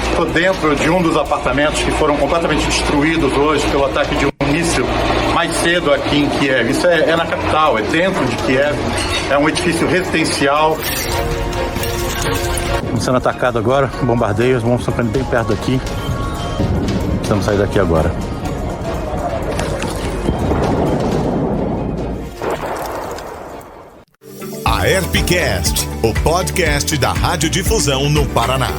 Estou dentro de um dos apartamentos que foram completamente destruídos hoje pelo ataque de um míssil mais cedo aqui em Kiev. Isso é na capital, é dentro de Kiev, é um edifício residencial. Estamos sendo atacado agora, bombardeios, vamos estão bem perto daqui. Precisamos sair daqui agora. A Herpcast, o podcast da Radiodifusão no Paraná.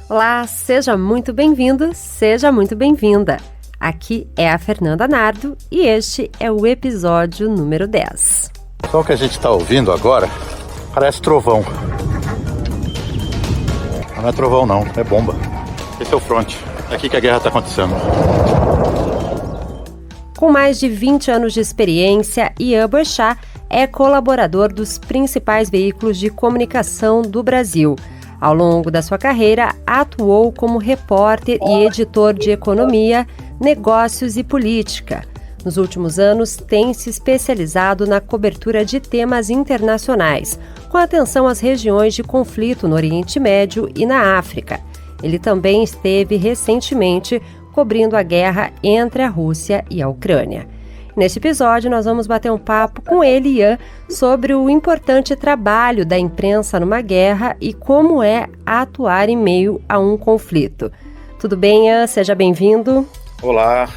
Olá, seja muito bem-vindo, seja muito bem-vinda. Aqui é a Fernanda Nardo e este é o episódio número 10. Só o que a gente está ouvindo agora parece trovão. Não é trovão não, é bomba. Esse é o front, é aqui que a guerra está acontecendo. Com mais de 20 anos de experiência, Ian Boechat é colaborador dos principais veículos de comunicação do Brasil. Ao longo da sua carreira, atuou como repórter e editor de economia, negócios e política. Nos últimos anos, tem se especializado na cobertura de temas internacionais, com atenção às regiões de conflito no Oriente Médio e na África. Ele também esteve recentemente cobrindo a guerra entre a Rússia e a Ucrânia. Neste episódio, nós vamos bater um papo com ele, Ian, sobre o importante trabalho da imprensa numa guerra e como é atuar em meio a um conflito. Tudo bem, Ian? Seja bem-vindo. Olá,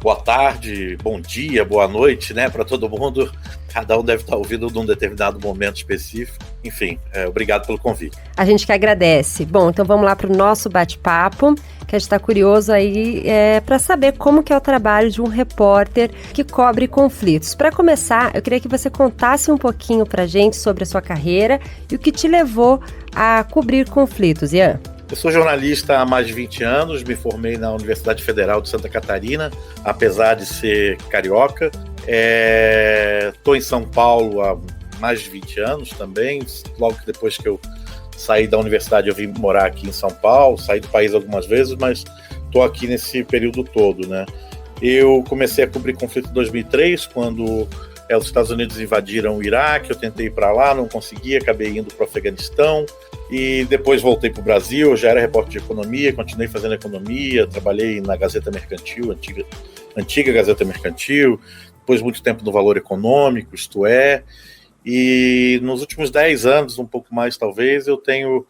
boa tarde, bom dia, boa noite, né, para todo mundo. Cada um deve estar ouvindo num determinado momento específico. Enfim, obrigado pelo convite. A gente que agradece. Bom, então vamos lá para o nosso bate-papo, que a gente está curioso aí para saber como que é o trabalho de um repórter que cobre conflitos. Para começar, eu queria que você contasse um pouquinho para a gente sobre a sua carreira e o que te levou a cobrir conflitos, Ian. Eu sou jornalista há mais de 20 anos, me formei na Universidade Federal de Santa Catarina, apesar de ser carioca. Estou em São Paulo há mais de 20 anos também. Logo que depois que eu saí da universidade eu vim morar aqui em São Paulo, saí do país algumas vezes, mas estou aqui nesse período todo, né? Eu comecei a cobrir conflito em 2003, quando os Estados Unidos invadiram o Iraque. Eu tentei ir para lá, não consegui, acabei indo para o Afeganistão e depois voltei para o Brasil. Eu já era repórter de economia, continuei fazendo economia, trabalhei na Gazeta Mercantil, antiga Gazeta Mercantil, depois muito tempo no Valor Econômico, isto é, e nos últimos 10 anos, um pouco mais talvez, eu tenho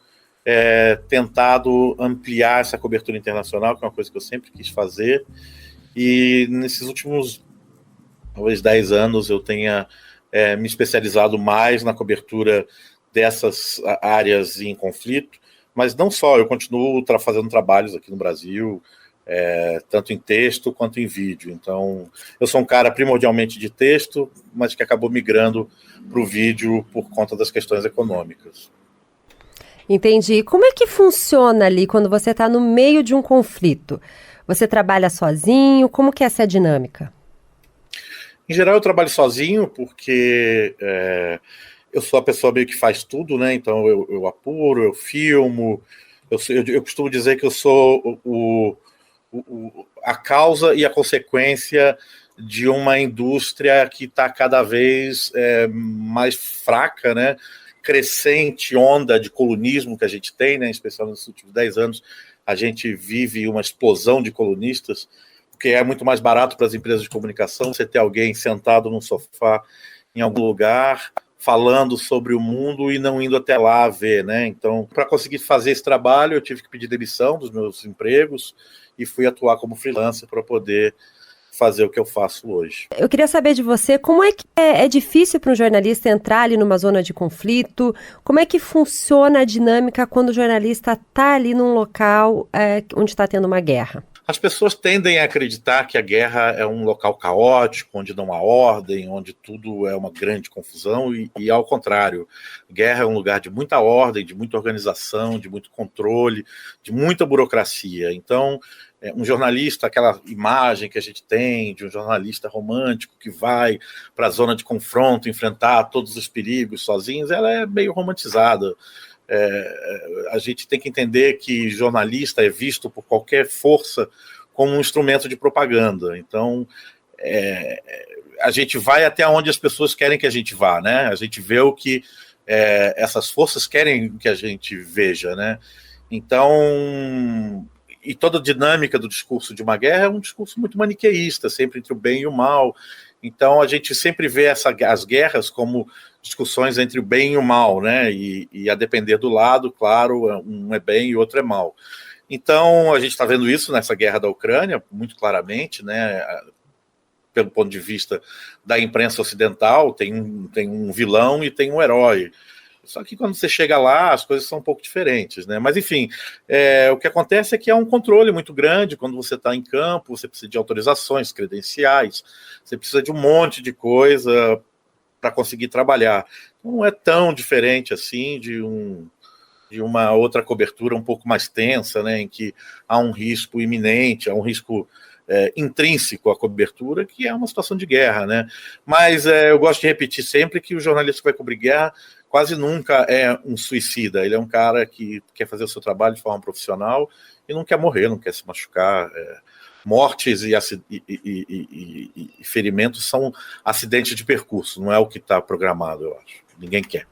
tentado ampliar essa cobertura internacional, que é uma coisa que eu sempre quis fazer, e nesses últimos talvez 10 anos eu tenha me especializado mais na cobertura dessas áreas em conflito, mas não só, eu continuo fazendo trabalhos aqui no Brasil, tanto em texto quanto em vídeo. Então, eu sou um cara primordialmente de texto, mas que acabou migrando para o vídeo por conta das questões econômicas. Entendi. Como é que funciona ali quando você está no meio de um conflito? Você trabalha sozinho? Como que é essa dinâmica? Em geral, eu trabalho sozinho, porque eu sou a pessoa meio que faz tudo, né? Então, eu apuro, eu filmo. Eu costumo dizer que eu sou a causa e a consequência de uma indústria que está cada vez mais fraca, né? Crescente onda de colunismo que a gente tem, né? Especialmente nos últimos 10 anos, a gente vive uma explosão de colunistas, porque é muito mais barato para as empresas de comunicação você ter alguém sentado num sofá em algum lugar falando sobre o mundo e não indo até lá ver, né? Então, para conseguir fazer esse trabalho, eu tive que pedir demissão dos meus empregos e fui atuar como freelancer para poder fazer o que eu faço hoje. Eu queria saber de você, como é que é difícil para um jornalista entrar ali numa zona de conflito? Como é que funciona a dinâmica quando o jornalista está ali num local onde está tendo uma guerra? As pessoas tendem a acreditar que a guerra é um local caótico, onde não há ordem, onde tudo é uma grande confusão, e ao contrário. Guerra é um lugar de muita ordem, de muita organização, de muito controle, de muita burocracia. Então, um jornalista, aquela imagem que a gente tem de um jornalista romântico que vai para a zona de confronto, enfrentar todos os perigos sozinhos, ela é meio romantizada. A gente tem que entender que jornalista é visto por qualquer força como um instrumento de propaganda. Então, a gente vai até onde as pessoas querem que a gente vá, né? A gente vê o que essas forças querem que a gente veja, né? Então, e toda a dinâmica do discurso de uma guerra é um discurso muito maniqueísta, sempre entre o bem e o mal. Então, a gente sempre vê as guerras como discussões entre o bem e o mal, né? E a depender do lado, claro, um é bem e o outro é mal. Então, a gente está vendo isso nessa guerra da Ucrânia, muito claramente, né? Pelo ponto de vista da imprensa ocidental, tem um vilão e tem um herói. Só que quando você chega lá, as coisas são um pouco diferentes, né? Mas, enfim, o que acontece é que há um controle muito grande quando você está em campo, você precisa de autorizações, credenciais, você precisa de um monte de coisa para conseguir trabalhar. Então, não é tão diferente assim de uma outra cobertura um pouco mais tensa, né? Em que há um risco iminente, há um risco intrínseco à cobertura, que é uma situação de guerra, né? Mas eu gosto de repetir sempre que o jornalista que vai cobrir guerra quase nunca é um suicida. Ele é um cara que quer fazer o seu trabalho de forma profissional e não quer morrer, não quer se machucar. Mortes e ferimentos são acidentes de percurso, não é o que está programado, eu acho. Ninguém quer.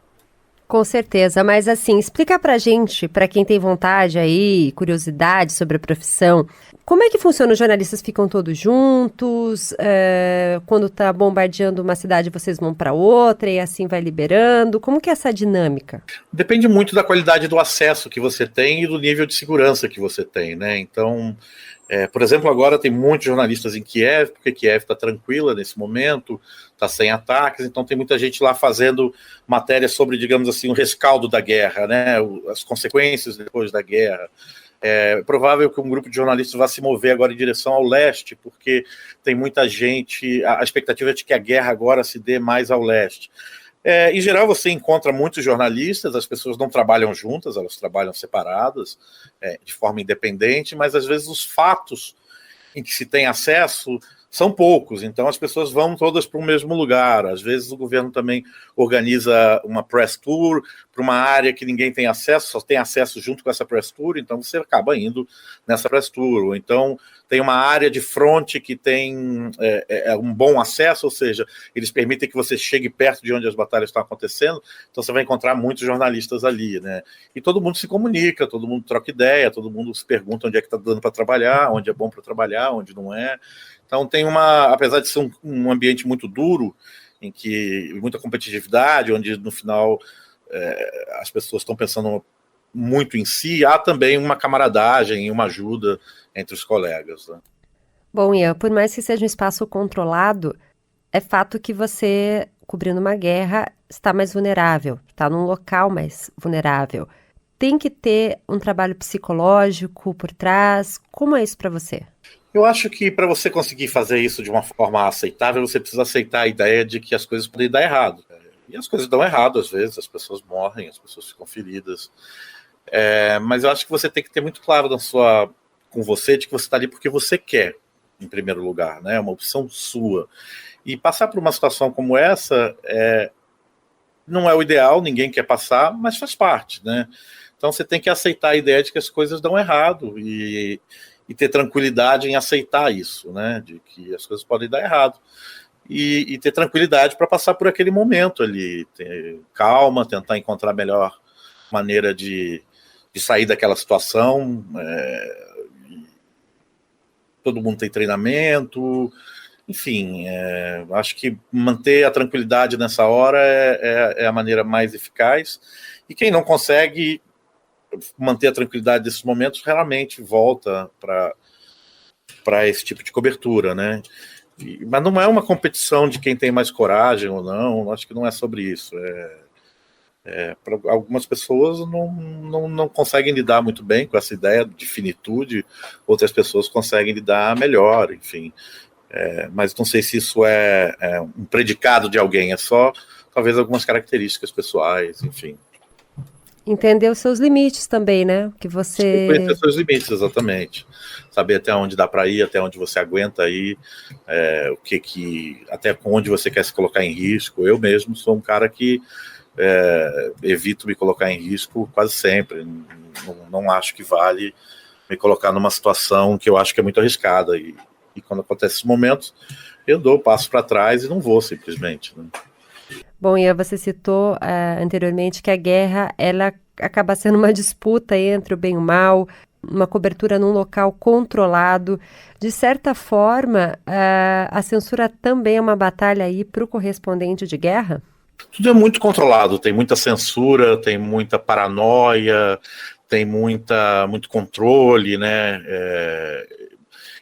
Com certeza, mas assim, explica pra gente, pra quem tem vontade aí, curiosidade sobre a profissão, como é que funciona? Os jornalistas ficam todos juntos? Quando tá bombardeando uma cidade, vocês vão para outra e assim vai liberando? Como que é essa dinâmica? Depende muito da qualidade do acesso que você tem e do nível de segurança que você tem, né? Então, por exemplo, agora tem muitos jornalistas em Kiev, porque Kiev está tranquila nesse momento, está sem ataques, então tem muita gente lá fazendo matérias sobre, digamos assim, o rescaldo da guerra, né? As consequências depois da guerra. É provável que um grupo de jornalistas vá se mover agora em direção ao leste, porque tem muita gente, a expectativa é de que a guerra agora se dê mais ao leste. Em geral, você encontra muitos jornalistas, as pessoas não trabalham juntas, elas trabalham separadas, de forma independente, mas às vezes os fatos em que se tem acesso são poucos, então as pessoas vão todas para o mesmo lugar. Às vezes o governo também organiza uma press tour para uma área que ninguém tem acesso, só tem acesso junto com essa press tour, então você acaba indo nessa press tour. Ou então tem uma área de fronte que tem um bom acesso, ou seja, eles permitem que você chegue perto de onde as batalhas estão acontecendo, então você vai encontrar muitos jornalistas ali, né? E todo mundo se comunica, todo mundo troca ideia, todo mundo se pergunta onde é que está dando para trabalhar, onde é bom para trabalhar, onde não é. Então tem apesar de ser um ambiente muito duro, em que muita competitividade, onde no final as pessoas estão pensando muito em si, há também uma camaradagem e uma ajuda entre os colegas, né? Bom, Ian, por mais que seja um espaço controlado, é fato que você, cobrindo uma guerra, está mais vulnerável, está num local mais vulnerável. Tem que ter um trabalho psicológico por trás. Como é isso para você? Eu acho que para você conseguir fazer isso de uma forma aceitável, você precisa aceitar a ideia de que as coisas podem dar errado. E as coisas dão errado às vezes, as pessoas morrem, as pessoas ficam feridas. Mas eu acho que você tem que ter muito claro com você de que você está ali porque você quer, em primeiro lugar, né? É uma opção sua. E passar por uma situação como essa não é o ideal, ninguém quer passar, mas faz parte, né? Então você tem que aceitar a ideia de que as coisas dão errado e ter tranquilidade em aceitar isso, né? De que as coisas podem dar errado. E ter tranquilidade para passar por aquele momento ali, ter calma, tentar encontrar a melhor maneira de sair daquela situação. Todo mundo tem treinamento, enfim, acho que manter a tranquilidade nessa hora é a maneira mais eficaz. E quem não consegue manter a tranquilidade desses momentos realmente volta para esse tipo de cobertura, né? Mas não é uma competição de quem tem mais coragem ou não, acho que não é sobre isso. Para algumas pessoas não conseguem lidar muito bem com essa ideia de finitude, outras pessoas conseguem lidar melhor, enfim. Mas não sei se isso é um predicado de alguém, é só talvez algumas características pessoais, enfim. Entender os seus limites também, né? Que você... Conhecer os seus limites, exatamente. Saber até onde dá para ir, até onde você aguenta ir, até onde você quer se colocar em risco. Eu mesmo sou um cara que evito me colocar em risco quase sempre. Não acho que vale me colocar numa situação que eu acho que é muito arriscada. E E quando acontece esses momentos, eu dou passo para trás e não vou simplesmente, né? Bom, Ian, você citou anteriormente que a guerra ela acaba sendo uma disputa entre o bem e o mal, uma cobertura num local controlado. De certa forma, a censura também é uma batalha aí para o correspondente de guerra? Tudo é muito controlado, tem muita censura, tem muita paranoia, tem muito controle, né?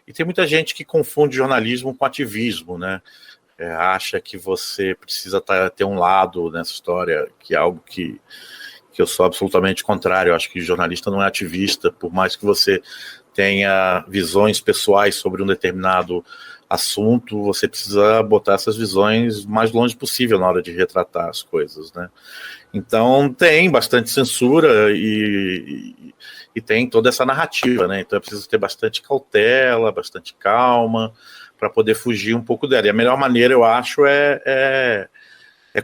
E tem muita gente que confunde jornalismo com ativismo, né? Acha que você precisa ter um lado nessa história, que é algo que eu sou absolutamente contrário. Eu acho que jornalista não é ativista, por mais que você tenha visões pessoais sobre um determinado assunto, você precisa botar essas visões mais longe possível na hora de retratar as coisas, né? Então tem bastante censura e tem toda essa narrativa, né? Então é preciso ter bastante cautela, bastante calma, para poder fugir um pouco dela. E a melhor maneira, eu acho, é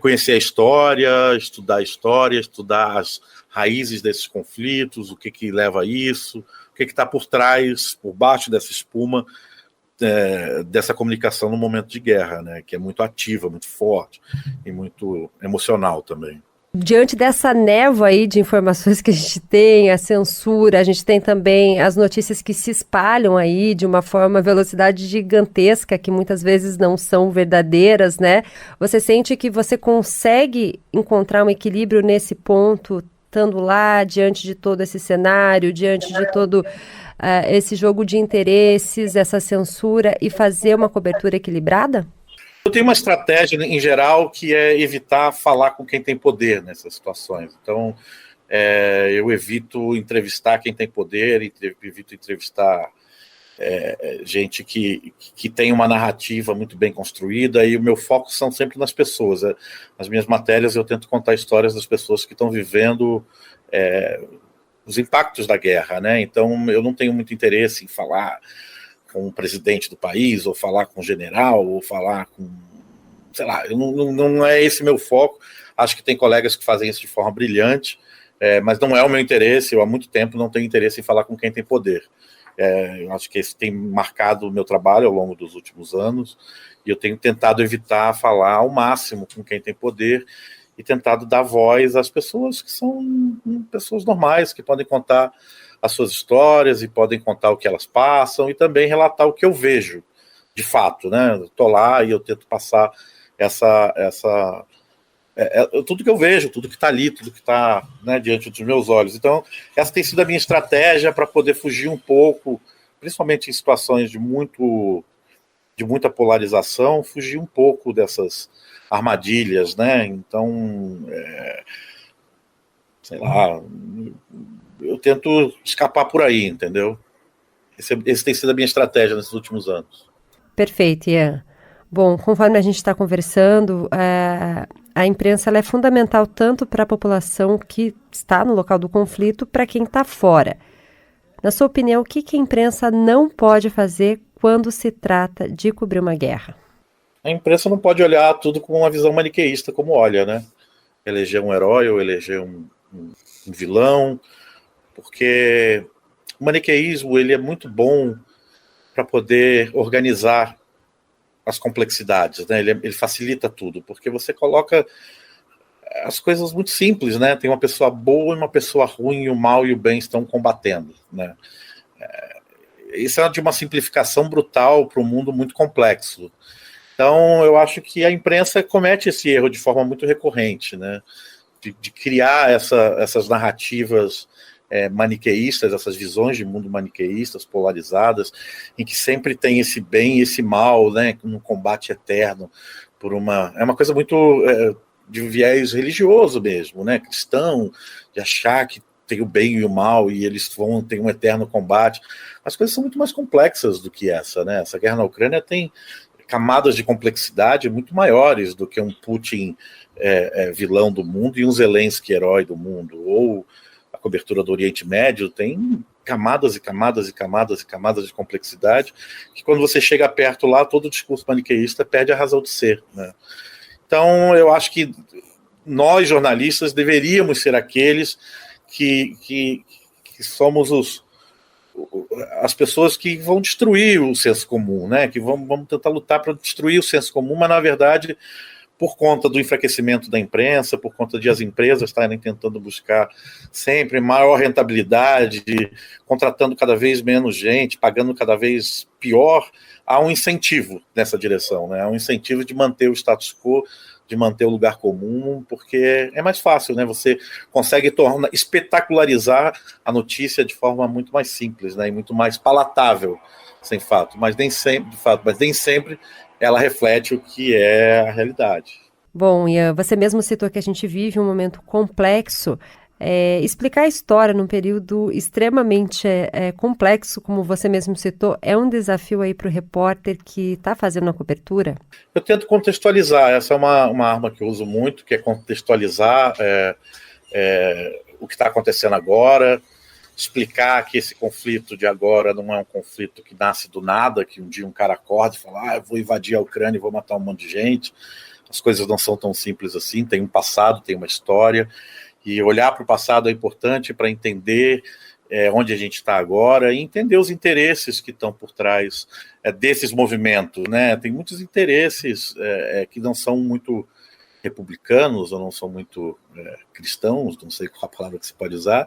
conhecer a história, estudar as raízes desses conflitos, o que leva a isso, o que está por trás, por baixo dessa espuma, dessa comunicação no momento de guerra, né? Que é muito ativa, muito forte e muito emocional também. Diante dessa névoa aí de informações que a gente tem, a censura, a gente tem também as notícias que se espalham aí de uma velocidade gigantesca, que muitas vezes não são verdadeiras, né? Você sente que você consegue encontrar um equilíbrio nesse ponto, estando lá, diante de todo esse cenário, diante de todo esse jogo de interesses, essa censura, e fazer uma cobertura equilibrada? Eu tenho uma estratégia, em geral, que é evitar falar com quem tem poder nessas situações. Então, eu evito entrevistar quem tem poder, evito entrevistar gente que tem uma narrativa muito bem construída, e o meu foco são sempre nas pessoas. Nas minhas matérias, eu tento contar histórias das pessoas que estão vivendo os impactos da guerra, né? Então, eu não tenho muito interesse em falar com o presidente do país, ou falar com o general, ou falar com... sei lá, não é esse meu foco. Acho que tem colegas que fazem isso de forma brilhante, mas não é o meu interesse. Eu há muito tempo não tenho interesse em falar com quem tem poder. Eu acho que isso tem marcado o meu trabalho ao longo dos últimos anos, e eu tenho tentado evitar falar ao máximo com quem tem poder, e tentado dar voz às pessoas que são pessoas normais, que podem contar as suas histórias e podem contar o que elas passam, e também relatar o que eu vejo de fato, né? Eu tô lá e eu tento passar tudo que eu vejo, tudo que está ali, tudo que está, né, diante dos meus olhos. Então, essa tem sido a minha estratégia para poder fugir um pouco, principalmente em situações de muita polarização, fugir um pouco dessas armadilhas, né? Então, sei lá, eu tento escapar por aí, entendeu? Esse tem sido a minha estratégia nesses últimos anos. Perfeito, Ian. Bom, conforme a gente está conversando, a imprensa ela é fundamental tanto para a população que está no local do conflito, para quem está fora. Na sua opinião, o que a imprensa não pode fazer quando se trata de cobrir uma guerra? A imprensa não pode olhar tudo com uma visão maniqueísta como olha, né? Eleger um herói ou eleger um vilão, porque o maniqueísmo ele é muito bom para poder organizar as complexidades, né? Ele facilita tudo, porque você coloca as coisas muito simples, né? Tem uma pessoa boa e uma pessoa ruim, e o mal e o bem estão combatendo, né? Isso é de uma simplificação brutal para um mundo muito complexo. Então, eu acho que a imprensa comete esse erro de forma muito recorrente, né? De criar essas narrativas maniqueístas, essas visões de mundo maniqueístas, polarizadas, em que sempre tem esse bem e esse mal, né? Um combate eterno é uma coisa muito de viés religioso mesmo, né? Cristão, de achar que tem o bem e o mal e eles vão ter um eterno combate. As coisas são muito mais complexas do que essa, né? Essa guerra na Ucrânia tem camadas de complexidade muito maiores do que um Putin vilão do mundo e um Zelensky herói do mundo, ou a cobertura do Oriente Médio tem camadas e camadas e camadas e camadas de complexidade que quando você chega perto lá, todo o discurso maniqueísta perde a razão de ser, né? Então eu acho que nós jornalistas deveríamos ser aqueles que somos as pessoas que vão destruir o senso comum, né? Que vão tentar lutar para destruir o senso comum, mas na verdade, por conta do enfraquecimento da imprensa, por conta de as empresas estarem tentando buscar sempre maior rentabilidade, contratando cada vez menos gente, pagando cada vez pior, há um incentivo nessa direção, né? Há um incentivo de manter o status quo, de manter o lugar comum, porque é mais fácil, né? Você consegue espetacularizar a notícia de forma muito mais simples, né? E muito mais palatável, sem fato, mas nem sempre ela reflete o que é a realidade. Bom, Ian, você mesmo citou que a gente vive um momento complexo. Explicar a história num período extremamente complexo, como você mesmo citou, é um desafio aí para o repórter que está fazendo a cobertura? Eu tento contextualizar, essa é uma arma que eu uso muito, que é contextualizar o que está acontecendo agora, explicar que esse conflito de agora não é um conflito que nasce do nada, que um dia um cara acorda e fala, eu vou invadir a Ucrânia e vou matar um monte de gente. As coisas não são tão simples assim, tem um passado, tem uma história, e olhar para o passado é importante para entender onde a gente está agora e entender os interesses que estão por trás desses movimentos, né? Tem muitos interesses que não são muito republicanos ou não são muito cristãos, não sei qual a palavra que se pode usar,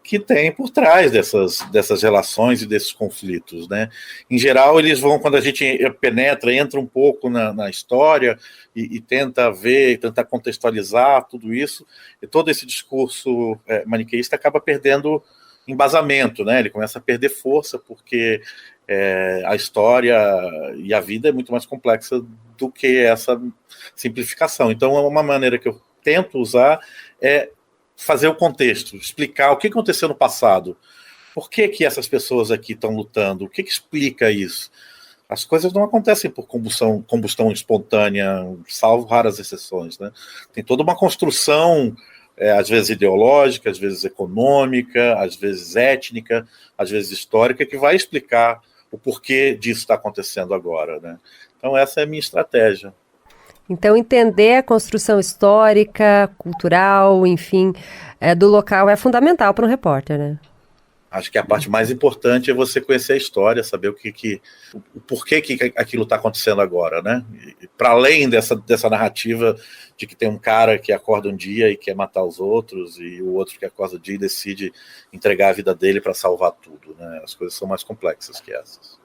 que tem por trás dessas relações e desses conflitos, né? Em geral, eles vão, quando a gente entra um pouco na história e tenta ver, tenta contextualizar tudo isso, e todo esse discurso maniqueísta acaba perdendo embasamento, né? Ele começa a perder força, porque a história e a vida é muito mais complexa do que essa simplificação. Então, uma maneira que eu tento usar é fazer o contexto, explicar o que aconteceu no passado, por que essas pessoas aqui estão lutando, o que explica isso. As coisas não acontecem por combustão espontânea, salvo raras exceções, né? Tem toda uma construção, às vezes ideológica, às vezes econômica, às vezes étnica, às vezes histórica, que vai explicar o porquê disso está acontecendo agora, né? Então essa é a minha estratégia. Então entender a construção histórica, cultural, enfim, do local é fundamental para um repórter, né? Acho que a parte mais importante é você conhecer a história, saber o porquê que aquilo está acontecendo agora, né? Para além dessa narrativa de que tem um cara que acorda um dia e quer matar os outros, e o outro que acorda um dia e decide entregar a vida dele para salvar tudo, né? As coisas são mais complexas que essas.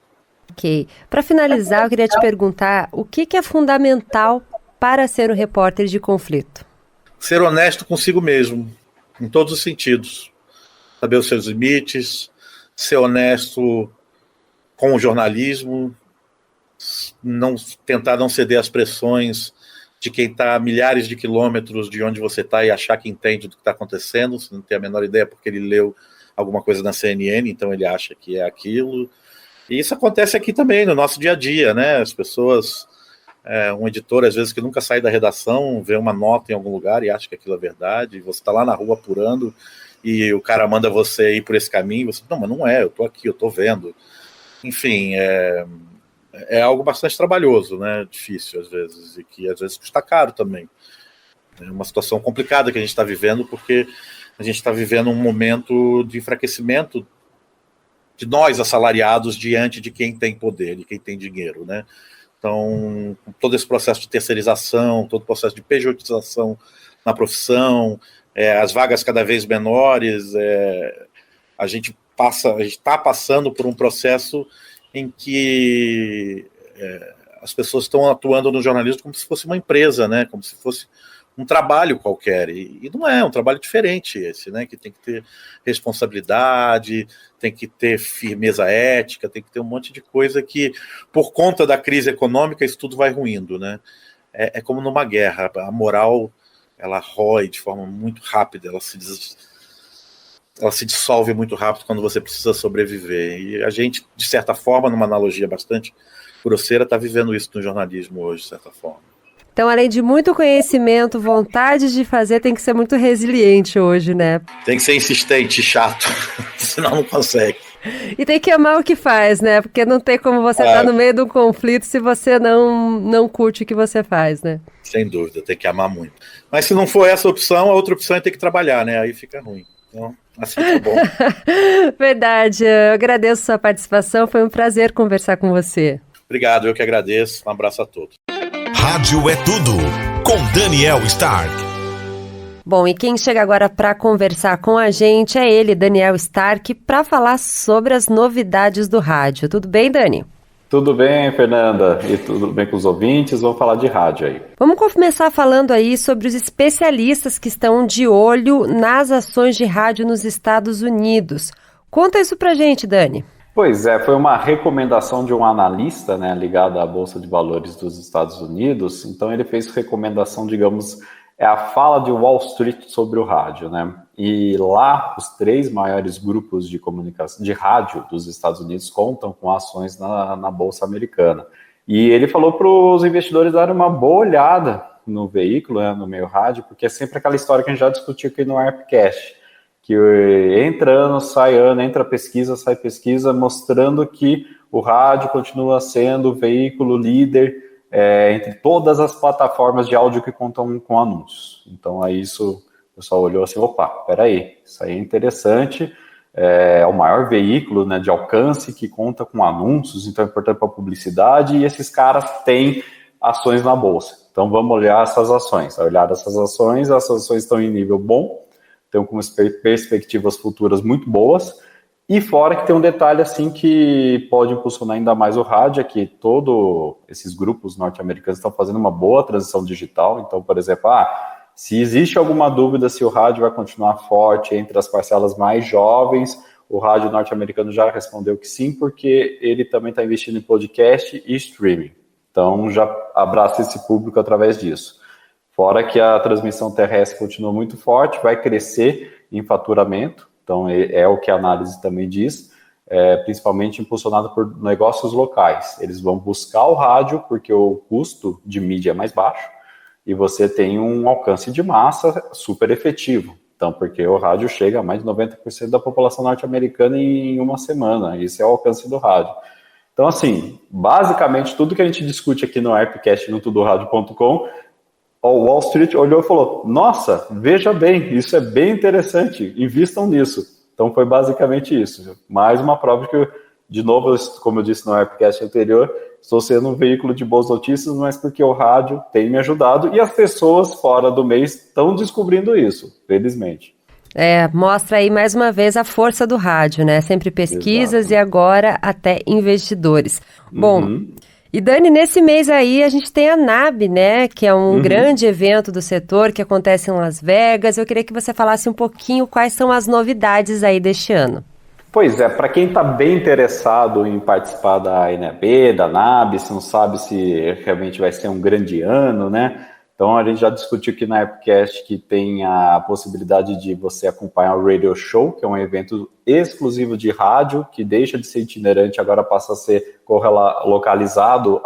Ok. Para finalizar, eu queria te perguntar o que é fundamental para ser um repórter de conflito? Ser honesto consigo mesmo, em todos os sentidos. Saber os seus limites, ser honesto com o jornalismo, tentar não ceder às pressões de quem está a milhares de quilômetros de onde você está e achar que entende do que está acontecendo, você não tem a menor ideia porque ele leu alguma coisa na CNN, então ele acha que é aquilo. E isso acontece aqui também, no nosso dia a dia, né? As pessoas, um editor, às vezes, que nunca sai da redação, vê uma nota em algum lugar e acha que aquilo é verdade, e você está lá na rua apurando, e o cara manda você ir por esse caminho, você, não, mas não é, eu estou aqui, eu estou vendo. Enfim, é algo bastante trabalhoso, né? Difícil, às vezes, e que às vezes custa caro também. É uma situação complicada que a gente está vivendo, porque a gente está vivendo um momento de enfraquecimento de nós, assalariados, diante de quem tem poder, de quem tem dinheiro, né? Então, todo esse processo de terceirização, todo o processo de pejotização na profissão, as vagas cada vez menores, a gente está passando por um processo em que as pessoas estão atuando no jornalismo como se fosse uma empresa, né? Como se fosse um trabalho qualquer, e não é um trabalho diferente esse, né? Que tem que ter responsabilidade, tem que ter firmeza ética, tem que ter um monte de coisa que, por conta da crise econômica, isso tudo vai ruindo, né? É como numa guerra, a moral, ela rói de forma muito rápida, ela se dissolve muito rápido quando você precisa sobreviver, e a gente, de certa forma, numa analogia bastante grosseira, está vivendo isso no jornalismo hoje, de certa forma. Então, além de muito conhecimento, vontade de fazer, tem que ser muito resiliente hoje, né? Tem que ser insistente, chato, senão não consegue. E tem que amar o que faz, né? Porque não tem como você estar no meio de um conflito se você não curte o que você faz, né? Sem dúvida, tem que amar muito. Mas se não for essa opção, a outra opção é ter que trabalhar, né? Aí fica ruim. Então, assim tá bom. Verdade, eu agradeço a sua participação, foi um prazer conversar com você. Obrigado, eu que agradeço. Um abraço a todos. Rádio é Tudo, com Daniel Stark. Bom, e quem chega agora para conversar com a gente é ele, Daniel Stark, para falar sobre as novidades do rádio. Tudo bem, Dani? Tudo bem, Fernanda? E tudo bem com os ouvintes? Vamos falar de rádio aí. Vamos começar falando aí sobre os especialistas que estão de olho nas ações de rádio nos Estados Unidos. Conta isso pra gente, Dani. Pois é, foi uma recomendação de um analista, né, ligado à Bolsa de Valores dos Estados Unidos. Então ele fez recomendação, digamos, é a fala de Wall Street sobre o rádio, né? E lá os 3 maiores grupos de comunicação de rádio dos Estados Unidos contam com ações na Bolsa Americana. E ele falou para os investidores darem uma boa olhada no veículo, né, no meio rádio, porque é sempre aquela história que a gente já discutiu aqui no Airpcast, que entra ano, sai ano, entra pesquisa, sai pesquisa, mostrando que o rádio continua sendo o veículo líder entre todas as plataformas de áudio que contam com anúncios. Então, aí isso, o pessoal olhou assim, opa, peraí, isso aí é interessante, é o maior veículo, né, de alcance que conta com anúncios, então é importante para a publicidade, e esses caras têm ações na bolsa. Então, vamos olhar essas ações. Ao olhar essas ações estão em nível bom, estão com perspectivas futuras muito boas, e fora que tem um detalhe assim que pode impulsionar ainda mais o rádio, é que todos esses grupos norte-americanos estão fazendo uma boa transição digital. Então, por exemplo, se existe alguma dúvida se o rádio vai continuar forte entre as parcelas mais jovens, o rádio norte-americano já respondeu que sim, porque ele também está investindo em podcast e streaming. Então, já abraça esse público através disso. Fora que a transmissão terrestre continua muito forte, vai crescer em faturamento. Então, é o que a análise também diz, principalmente impulsionado por negócios locais. Eles vão buscar o rádio porque o custo de mídia é mais baixo e você tem um alcance de massa super efetivo. Então, porque o rádio chega a mais de 90% da população norte-americana em uma semana. Esse é o alcance do rádio. Então, assim, basicamente, tudo que a gente discute aqui no Airpcast, no tudoradio.com, o Wall Street olhou e falou, nossa, veja bem, isso é bem interessante, invistam nisso. Então foi basicamente isso. Mais uma prova que, de novo, como eu disse no Airpcast anterior, estou sendo um veículo de boas notícias, mas porque o rádio tem me ajudado e as pessoas fora do mês estão descobrindo isso, felizmente. Mostra aí mais uma vez a força do rádio, né? Sempre pesquisas. Exato. E agora até investidores. Bom, e Dani, nesse mês aí a gente tem a NAB, né, que é um grande evento do setor que acontece em Las Vegas. Eu queria que você falasse um pouquinho quais são as novidades aí deste ano. Pois é, para quem está bem interessado em participar da NAB, da NAB, se não sabe se realmente vai ser um grande ano, né? Então a gente já discutiu aqui na Airpcast que tem a possibilidade de você acompanhar o Radio Show, que é um evento exclusivo de rádio, que deixa de ser itinerante, agora passa a ser localizado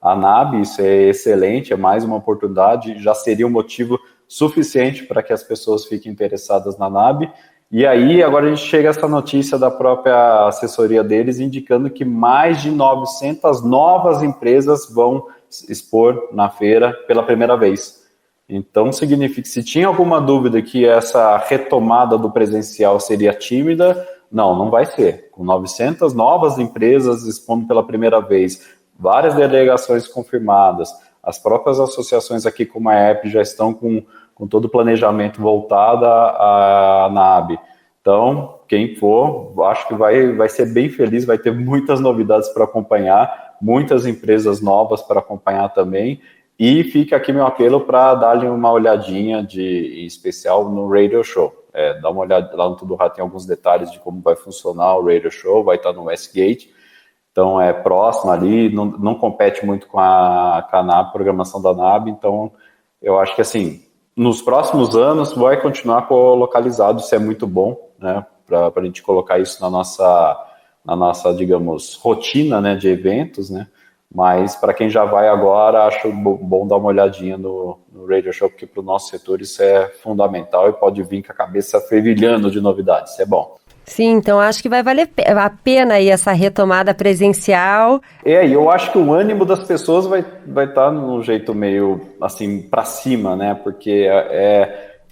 à NAB. Isso é excelente, é mais uma oportunidade, já seria um motivo suficiente para que as pessoas fiquem interessadas na NAB. E aí agora a gente chega a essa notícia da própria assessoria deles, indicando que mais de 900 novas empresas vão expor na feira pela primeira vez. Então significa que se tinha alguma dúvida que essa retomada do presencial seria tímida, não vai ser. Com 900 novas empresas expondo pela primeira vez, várias delegações confirmadas, as próprias associações aqui como a ERP já estão com todo o planejamento voltado à NAB. Então, quem for, acho que vai ser bem feliz, vai ter muitas novidades para acompanhar, muitas empresas novas para acompanhar também, e fica aqui meu apelo para darem uma olhadinha em especial no Radio Show. Dá uma olhada lá no Tudo Rádio, tem alguns detalhes de como vai funcionar o Radio Show, vai estar no Westgate, então é próximo ali, não compete muito com a NAB, programação da NAB, então eu acho que assim, nos próximos anos vai continuar localizado, isso é muito bom, né, para a gente colocar isso na nossa, digamos, rotina, né, de eventos, né, mas para quem já vai agora, acho bom dar uma olhadinha no Radio Show, porque para o nosso setor isso é fundamental e pode vir com a cabeça fervilhando de novidades, isso é bom. Sim, então acho que vai valer a pena aí essa retomada presencial. E eu acho que o ânimo das pessoas vai estar num jeito meio, assim, para cima, né, porque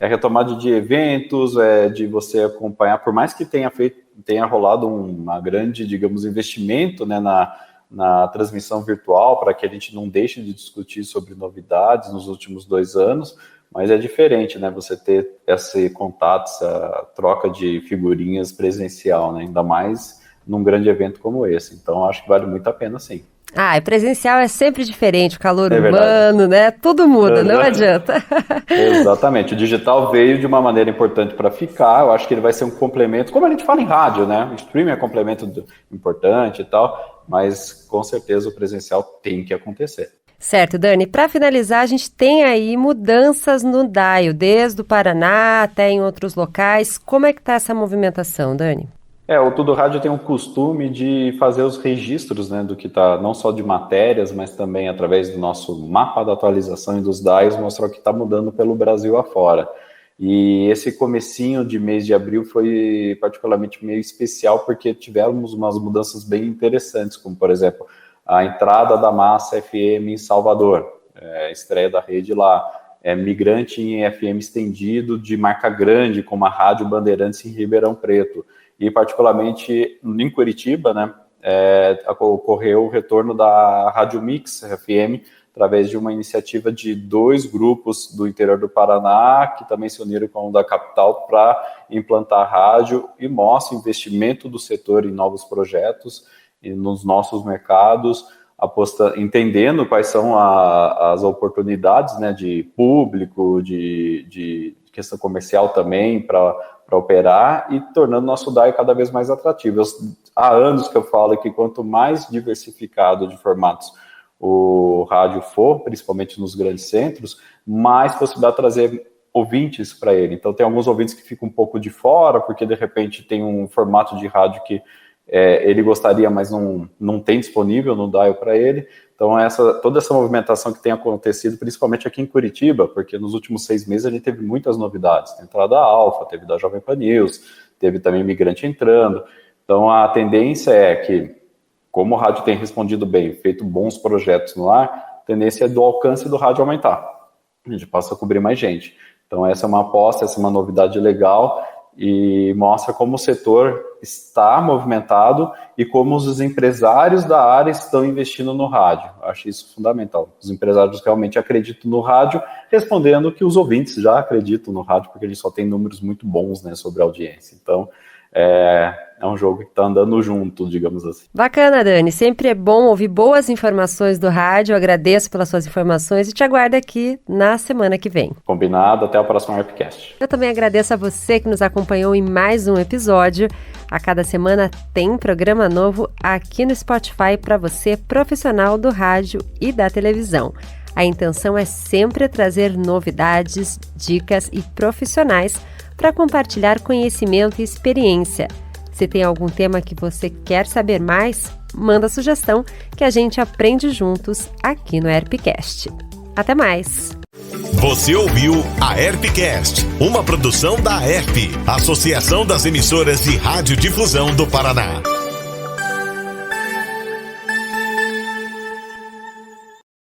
a retomada de eventos, de você acompanhar, por mais que tenha rolado uma grande, digamos, investimento, né, na transmissão virtual, para que a gente não deixe de discutir sobre novidades nos últimos 2 anos, mas é diferente, né, você ter esse contato, essa troca de figurinhas presencial, né, ainda mais num grande evento como esse. Então, acho que vale muito a pena, sim. Presencial é sempre diferente, o calor humano, né? Tudo muda, não adianta. Exatamente. O digital veio de uma maneira importante para ficar. Eu acho que ele vai ser um complemento, como a gente fala em rádio, né? O streaming é complemento importante e tal, mas com certeza o presencial tem que acontecer. Certo, Dani. Para finalizar, a gente tem aí mudanças no DAIO, desde o Paraná até em outros locais. Como é que está essa movimentação, Dani? O Tudo Rádio tem o costume de fazer os registros, né, do que está, não só de matérias, mas também através do nosso mapa da atualização e dos DAIOs, mostrar o que está mudando pelo Brasil afora. E esse comecinho de mês de abril foi particularmente meio especial, porque tivemos umas mudanças bem interessantes, como, por exemplo, a entrada da Massa FM em Salvador, estreia da rede lá, migrante em FM estendido de marca grande, como a Rádio Bandeirantes em Ribeirão Preto. E particularmente em Curitiba, né, ocorreu o retorno da Rádio Mix FM, através de uma iniciativa de 2 grupos do interior do Paraná, que também se uniram com o da capital para implantar a rádio, e mostra o investimento do setor em novos projetos e nos nossos mercados, entendendo quais são as oportunidades, né, de público, de questão comercial também, para operar, e tornando nosso DAIO cada vez mais atrativo. Há anos que eu falo que quanto mais diversificado de formatos o rádio for, principalmente nos grandes centros, mais possibilidade de trazer ouvintes para ele. Então tem alguns ouvintes que ficam um pouco de fora, porque de repente tem um formato de rádio que ele gostaria, mas não tem disponível no DAIO para ele. Então toda essa movimentação que tem acontecido, principalmente aqui em Curitiba, porque nos últimos 6 meses a gente teve muitas novidades. Tem entrada da Alfa, teve da Jovem Pan News, teve também Migrante entrando. Então a tendência é que, como o rádio tem respondido bem, feito bons projetos no ar, a tendência é do alcance do rádio aumentar. A gente passa a cobrir mais gente. Então essa é uma aposta, essa é uma novidade legal, e mostra como o setor está movimentado e como os empresários da área estão investindo no rádio. Eu acho isso fundamental. Os empresários realmente acreditam no rádio, respondendo que os ouvintes já acreditam no rádio, porque a gente só tem números muito bons, né, sobre a audiência. Então, é um jogo que está andando junto, digamos assim. Bacana, Dani. Sempre é bom ouvir boas informações do rádio. Eu agradeço pelas suas informações e te aguardo aqui na semana que vem. Combinado. Até o próximo ARPcast. Eu também agradeço a você que nos acompanhou em mais um episódio. A cada semana tem programa novo aqui no Spotify para você, profissional do rádio e da televisão. A intenção é sempre trazer novidades, dicas e profissionais para compartilhar conhecimento e experiência. Se tem algum tema que você quer saber mais, manda sugestão que a gente aprende juntos aqui no ARPcast. Até mais! Você ouviu a ARPcast, uma produção da ARP, Associação das Emissoras de Radiodifusão do Paraná.